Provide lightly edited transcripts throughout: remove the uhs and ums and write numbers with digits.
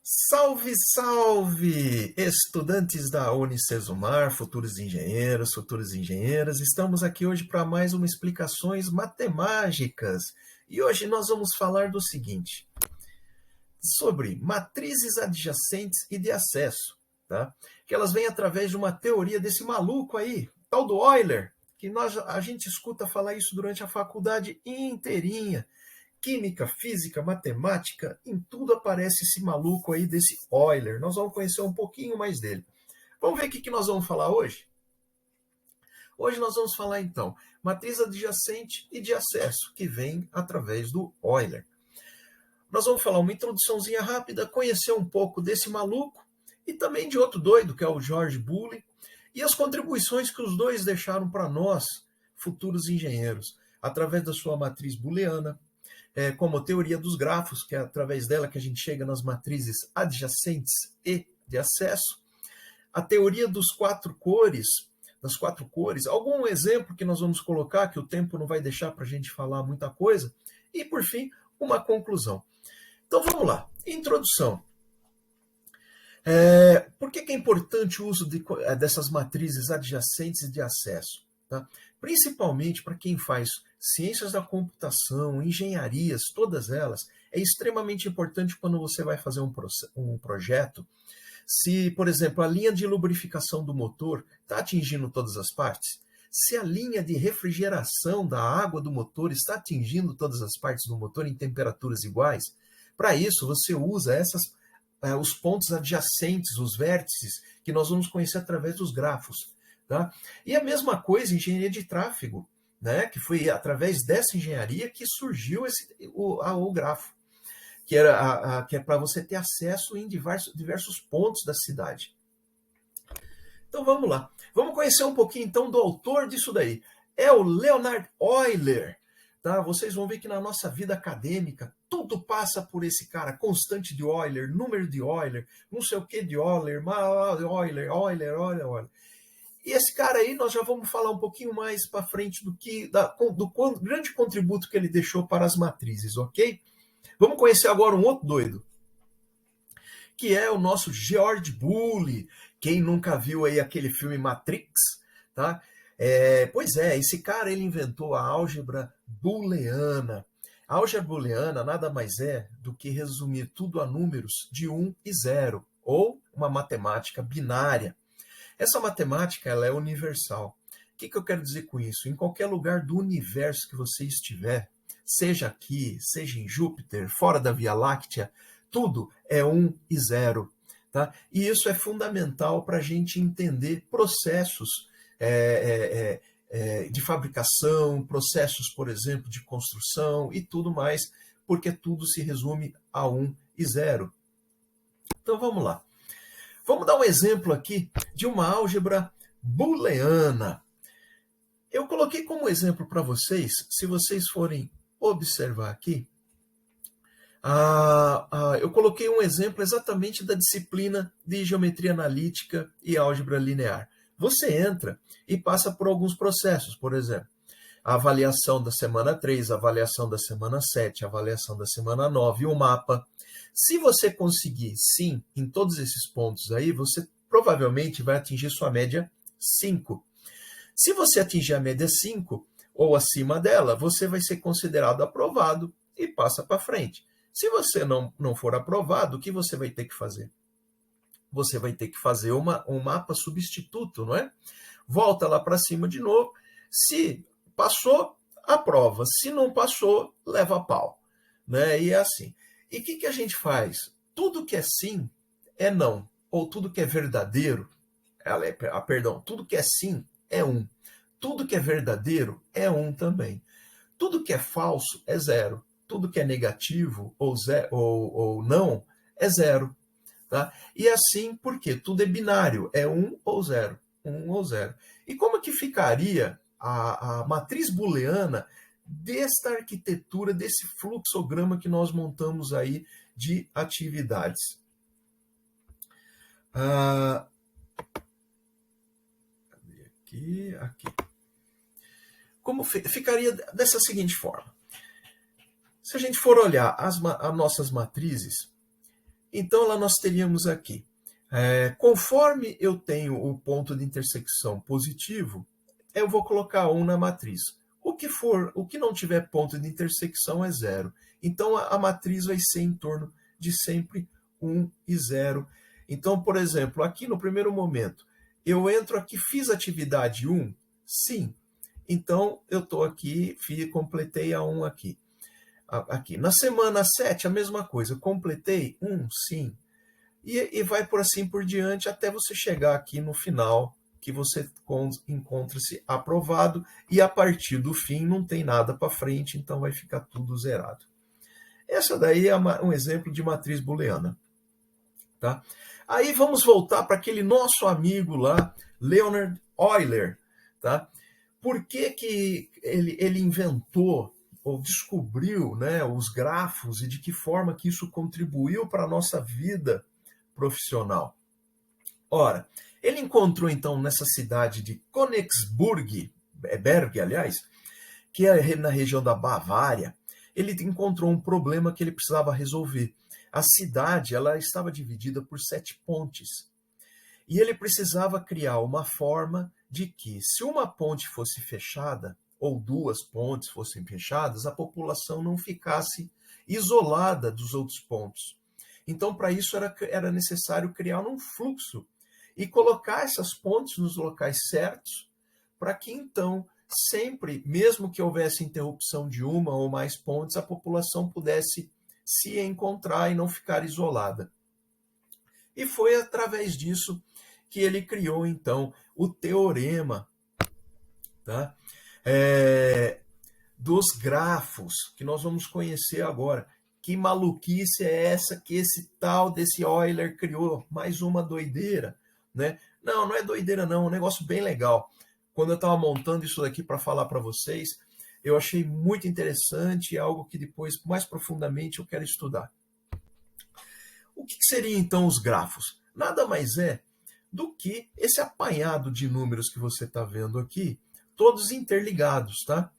Salve, salve! Estudantes da Unicesumar, futuros engenheiros, futuras engenheiras, estamos aqui hoje para mais uma explicações matemáticas. E hoje nós vamos falar do seguinte, sobre matrizes adjacentes e de acesso, tá? Que elas vêm através de uma teoria desse maluco aí, tal do Euler, que a gente escuta falar isso durante a faculdade inteirinha. Química, física, matemática, em tudo aparece esse maluco aí desse Euler. Nós vamos conhecer um pouquinho mais dele. Vamos ver o que nós vamos falar hoje? Hoje nós vamos falar, então, matriz adjacente e de acesso, que vem através do Euler. Nós vamos falar uma introduçãozinha rápida, conhecer um pouco desse maluco e também de outro doido, que é o George Boole, e as contribuições que os dois deixaram para nós, futuros engenheiros, através da sua matriz booleana, como a teoria dos grafos, que é através dela que a gente chega nas matrizes adjacentes e de acesso, a teoria dos das quatro cores, algum exemplo que nós vamos colocar, que o tempo não vai deixar para a gente falar muita coisa, e, por fim, uma conclusão. Então, vamos lá. Introdução. Por que é importante o uso dessas matrizes adjacentes e de acesso? Tá? Principalmente para quem faz ciências da computação, engenharias, todas elas, é extremamente importante quando você vai fazer um projeto. Se, por exemplo, a linha de lubrificação do motor está atingindo todas as partes, se a linha de refrigeração da água do motor está atingindo todas as partes do motor em temperaturas iguais, para isso você usa os pontos adjacentes, os vértices, que nós vamos conhecer através dos grafos. Tá? E a mesma coisa em engenharia de tráfego, né? Que foi através dessa engenharia que surgiu o grafo, que é para você ter acesso em diversos pontos da cidade. Então vamos lá. Vamos conhecer um pouquinho então do autor disso daí. É o Leonhard Euler. Tá? Vocês vão ver que na nossa vida acadêmica tudo passa por esse cara, constante de Euler, número de Euler, não sei o que de Euler, Euler. E esse cara aí, nós já vamos falar um pouquinho mais para frente do grande contributo que ele deixou para as matrizes, ok? Vamos conhecer agora um outro doido, que é o nosso George Boole. Quem nunca viu aí aquele filme Matrix, tá? Pois é, esse cara ele inventou a álgebra booleana. A álgebra booleana nada mais é do que resumir tudo a números de 1 e 0, ou uma matemática binária. Essa matemática ela é universal. O que eu quero dizer com isso? Em qualquer lugar do universo que você estiver, seja aqui, seja em Júpiter, fora da Via Láctea, tudo é 1 e 0. Tá? E isso é fundamental para a gente entender processos de fabricação, processos, por exemplo, de construção e tudo mais, porque tudo se resume a 1 e 0. Então vamos lá. Vamos dar um exemplo aqui de uma álgebra booleana. Eu coloquei como exemplo para vocês, se vocês forem observar aqui, eu coloquei um exemplo exatamente da disciplina de geometria analítica e álgebra linear. Você entra e passa por alguns processos, por exemplo, a avaliação da semana 3, a avaliação da semana 7, a avaliação da semana 9, o mapa. Se você conseguir sim em todos esses pontos aí, você provavelmente vai atingir sua média 5. Se você atingir a média 5 ou acima dela, você vai ser considerado aprovado e passa para frente. Se você não for aprovado, o que você vai ter que fazer? Você vai ter que fazer um mapa substituto, não é? Volta lá para cima de novo. Se passou, aprova. Se não passou, leva a pau. Né? E é assim. E o que a gente faz? Tudo que é sim é não. Ou tudo que é verdadeiro, tudo que é sim é 1. Tudo que é verdadeiro é 1 também. Tudo que é falso é 0. Tudo que é negativo ou não é 0. Tá? E assim, porque tudo é binário, é 1 ou 0. 1 ou 0. E como que ficaria a matriz booleana desta arquitetura, desse fluxograma que nós montamos aí de atividades? Aqui. Como ficaria dessa seguinte forma? Se a gente for olhar as nossas matrizes, Então, lá nós teríamos aqui, conforme eu tenho o ponto de intersecção positivo, eu vou colocar 1 na matriz. O que não tiver ponto de intersecção é 0. Então, a matriz vai ser em torno de sempre 1 e 0. Então, por exemplo, aqui no primeiro momento, eu entro aqui, fiz atividade 1? Sim. Então, eu estou aqui, completei a 1 aqui. Aqui. Na semana 7, a mesma coisa. Completei 1? Sim. E vai por assim por diante até você chegar aqui no final, que você encontra-se aprovado, e a partir do fim não tem nada para frente, então vai ficar tudo zerado. Essa daí é um exemplo de matriz booleana. Tá? Aí vamos voltar para aquele nosso amigo lá, Leonhard Euler. Tá? Por que ele inventou ou descobriu, né, os grafos e de que forma que isso contribuiu para a nossa vida profissional? Ora, ele encontrou então nessa cidade de Königsberg, aliás, que é na região da Bavária, ele encontrou um problema que ele precisava resolver. A cidade ela estava dividida por 7 pontes. E ele precisava criar uma forma de que, se uma ponte fosse fechada, ou 2 pontes fossem fechadas, a população não ficasse isolada dos outros pontos. Então, para isso, era necessário criar um fluxo e colocar essas pontes nos locais certos, para que, então, sempre, mesmo que houvesse interrupção de uma ou mais pontes, a população pudesse se encontrar e não ficar isolada. E foi através disso que ele criou, então, o teorema, tá? Dos grafos, que nós vamos conhecer agora. Que maluquice é essa que esse tal desse Euler criou? Mais uma doideira, né? Não é doideira não, é um negócio bem legal. Quando eu estava montando isso daqui para falar para vocês, eu achei muito interessante, algo que depois, mais profundamente, eu quero estudar. O que seriam então os grafos? Nada mais é do que esse apanhado de números que você está vendo aqui, todos interligados, tá?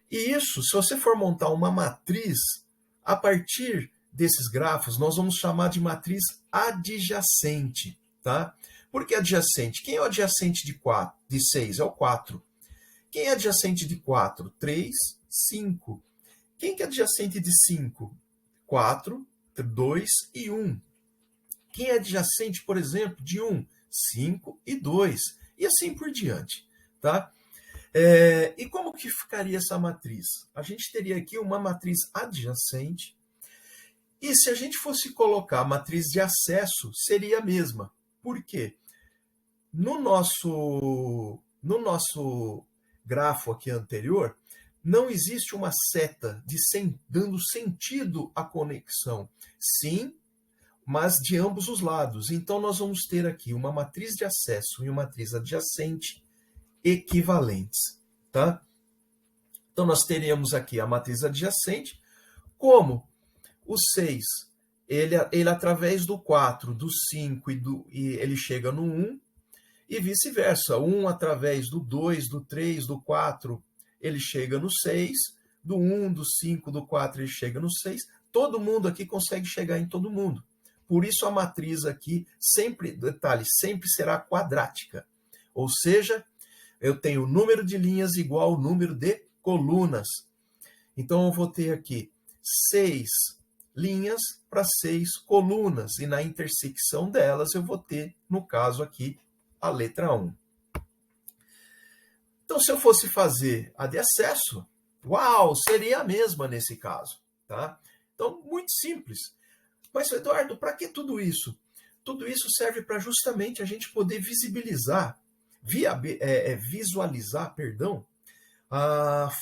E isso, se você for montar uma matriz, a partir desses grafos, nós vamos chamar de matriz adjacente, tá? Por que adjacente? Quem é o adjacente de 6? É o 4. Quem é adjacente de 4? 3, 5. Quem que é adjacente de 5? 4, 2 e 1. Quem é adjacente, por exemplo, de 1? 5 e 2. E assim por diante, tá? E como que ficaria essa matriz? A gente teria aqui uma matriz adjacente, e se a gente fosse colocar a matriz de acesso, seria a mesma. Por quê? No nosso grafo aqui anterior, não existe uma seta dando sentido à conexão. Sim, mas de ambos os lados. Então, nós vamos ter aqui uma matriz de acesso e uma matriz adjacente equivalentes, tá? Então, nós teríamos aqui a matriz adjacente, como o 6, ele através do 4, do 5 e ele chega no 1, e vice-versa. 1 através do 2, do 3, do 4, ele chega no 6, do 1, do 5, do 4, ele chega no 6. Todo mundo aqui consegue chegar em todo mundo. Por isso a matriz aqui, sempre, detalhe, sempre será quadrática. Ou seja, eu tenho o número de linhas igual ao número de colunas. Então, eu vou ter aqui 6 linhas para 6 colunas. E na intersecção delas, eu vou ter, no caso aqui, a letra 1. Então, se eu fosse fazer a de acesso, uau, seria a mesma nesse caso. Tá? Então, muito simples. Mas, Eduardo, para que tudo isso? Tudo isso serve para justamente a gente poder visualizar,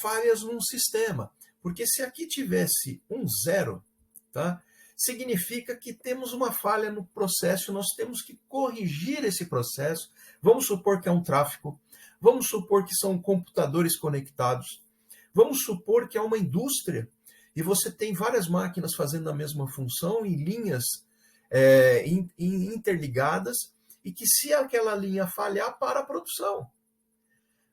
falhas num sistema. Porque se aqui tivesse um 0, tá, significa que temos uma falha no processo, nós temos que corrigir esse processo. Vamos supor que é um tráfego, vamos supor que são computadores conectados, vamos supor que é uma indústria, e você tem várias máquinas fazendo a mesma função em linhas interligadas, e que se aquela linha falhar, para a produção.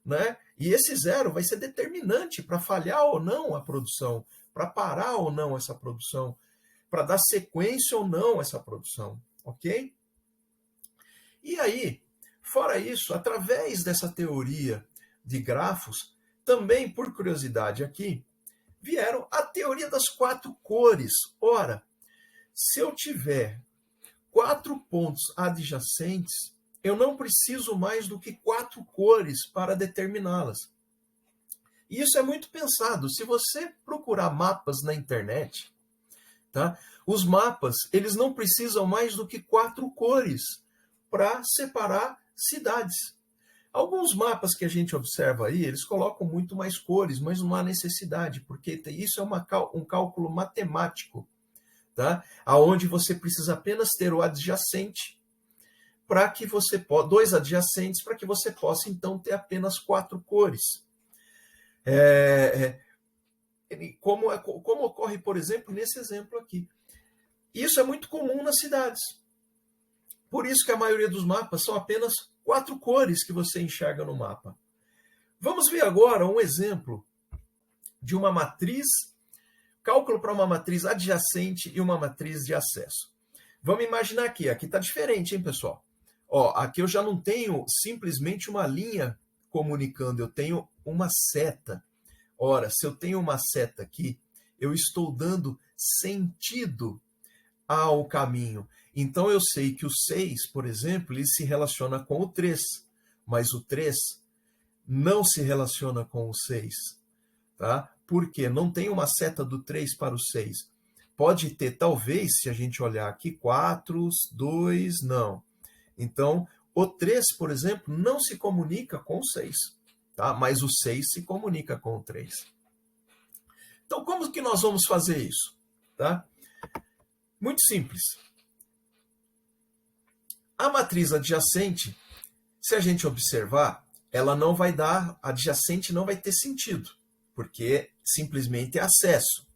Né? E esse 0 vai ser determinante para falhar ou não a produção, para parar ou não essa produção. para dar sequência ou não a essa produção, ok? E aí, fora isso, através dessa teoria de grafos, também, por curiosidade aqui, vieram a teoria das 4 cores. Ora, se eu tiver 4 pontos adjacentes, eu não preciso mais do que 4 cores para determiná-las. E isso é muito pensado. Se você procurar mapas na internet, tá? Os mapas, eles não precisam mais do que 4 cores para separar cidades. Alguns mapas que a gente observa aí, eles colocam muito mais cores, mas não há necessidade, porque isso é um cálculo matemático, tá? Onde você precisa apenas ter o adjacente para que você possa, 2 adjacentes para que você possa então ter apenas 4 cores. Como ocorre, por exemplo, nesse exemplo aqui. Isso é muito comum nas cidades. Por isso que a maioria dos mapas são apenas 4 cores que você enxerga no mapa. Vamos ver agora um exemplo de uma matriz, cálculo para uma matriz adjacente e uma matriz de acesso. Vamos imaginar aqui está diferente, hein, pessoal? Ó, aqui eu já não tenho simplesmente uma linha comunicando, eu tenho uma seta. Ora, se eu tenho uma seta aqui, eu estou dando sentido ao caminho. Então eu sei que o 6, por exemplo, ele se relaciona com o 3, mas o 3 não se relaciona com o 6. Tá? Por quê? Não tem uma seta do 3 para o 6. Pode ter, talvez, se a gente olhar aqui, 4, 2, não. Então, o 3, por exemplo, não se comunica com o 6, tá? Mas o 6 se comunica com o 3. Então, como que nós vamos fazer isso? Tá? Muito simples. A matriz adjacente, se a gente observar, ela não vai dar, adjacente não vai ter sentido, porque simplesmente é acesso.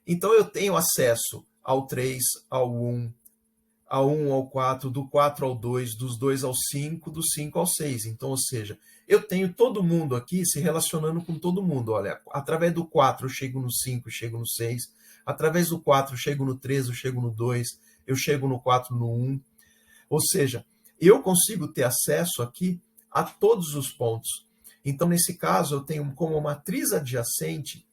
Então, eu tenho acesso ao 3, ao 1, ao 1 ao 4, do 4 ao 2, dos 2 ao 5, do 5 ao 6. Então, ou seja, eu tenho todo mundo aqui se relacionando com todo mundo. Olha, através do 4 eu chego no 5, eu chego no 6. Através do 4 eu chego no 3, eu chego no 2. Eu chego no 4, no 1. Ou seja, eu consigo ter acesso aqui a todos os pontos. Então, nesse caso, eu tenho como matriz adjacente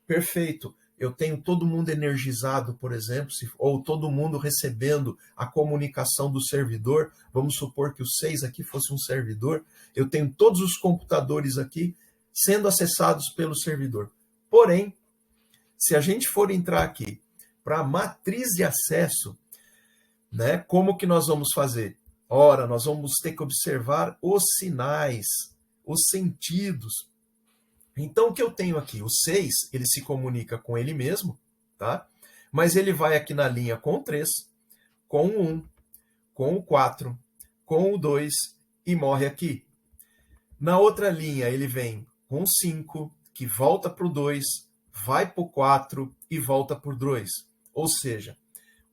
perfeito. Eu tenho todo mundo energizado, por exemplo, ou todo mundo recebendo a comunicação do servidor. Vamos supor que o 6 aqui fosse um servidor. Eu tenho todos os computadores aqui sendo acessados pelo servidor. Porém, se a gente for entrar aqui para a matriz de acesso, né, como que nós vamos fazer? Ora, nós vamos ter que observar os sinais, os sentidos. Então, o que eu tenho aqui? O 6, ele se comunica com ele mesmo, tá? Mas ele vai aqui na linha com o 3, com o 1, com o 4, com o 2 e morre aqui. Na outra linha, ele vem com o 5, que volta para o 2, vai para o 4 e volta para o 2. Ou seja,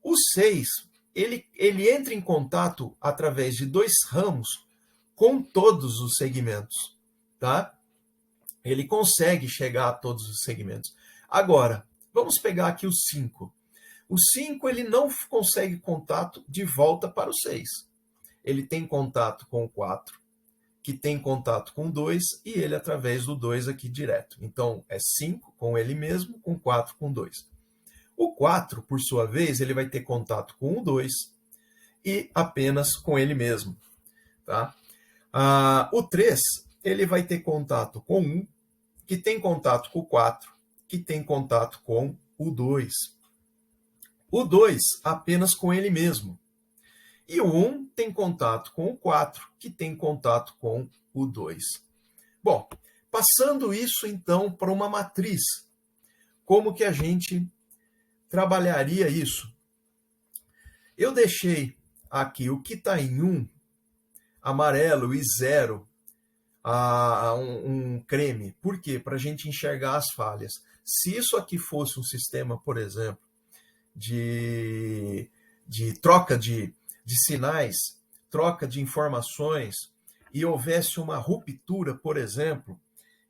o 6, ele entra em contato através de 2 ramos com todos os segmentos, tá? Ele consegue chegar a todos os segmentos. Agora, vamos pegar aqui o 5. O 5, ele não consegue contato de volta para o 6. Ele tem contato com o 4, que tem contato com o 2, e ele através do 2 aqui direto. Então, é 5 com ele mesmo, com 4 com 2. O 4, por sua vez, ele vai ter contato com o 2 e apenas com ele mesmo. Tá? O 3, ele vai ter contato com 1, que tem contato com o 4, que tem contato com o 2. O 2 apenas com ele mesmo. E o 1 tem contato com o 4, que tem contato com o 2. Bom, passando isso então para uma matriz, como que a gente trabalharia isso? Eu deixei aqui o que está em 1, amarelo, e 0, um creme. Por quê? Para a gente enxergar as falhas. Se isso aqui fosse um sistema, por exemplo, de troca de sinais, troca de informações, e houvesse uma ruptura, por exemplo,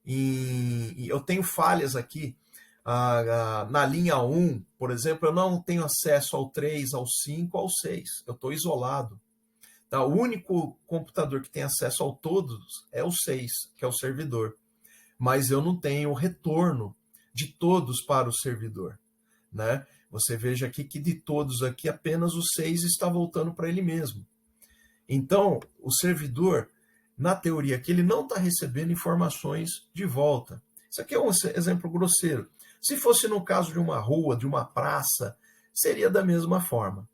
eu tenho falhas aqui Na linha 1, por exemplo, eu não tenho acesso ao 3, ao 5, ao 6. Eu estou isolado. Tá? O único computador que tem acesso a todos é o 6, que é o servidor. Mas eu não tenho o retorno de todos para o servidor. Né? Você veja aqui que de todos aqui, apenas o 6 está voltando para ele mesmo. Então, o servidor, na teoria aqui, ele não está recebendo informações de volta. Isso aqui é um exemplo grosseiro. Se fosse no caso de uma rua, de uma praça, seria da mesma forma.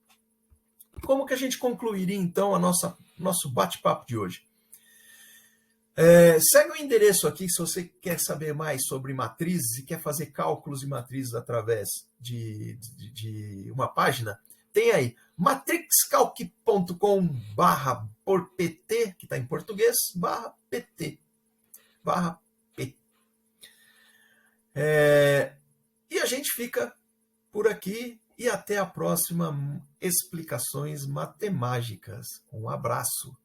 Como que a gente concluiria, então, nosso bate-papo de hoje? Segue o endereço aqui se você quer saber mais sobre matrizes e quer fazer cálculos de matrizes através de uma página. Tem aí matrixcalc.com/pt, que está em português, /pt. /p. E a gente fica por aqui e até a próxima Explicações Matemáticas. Um abraço.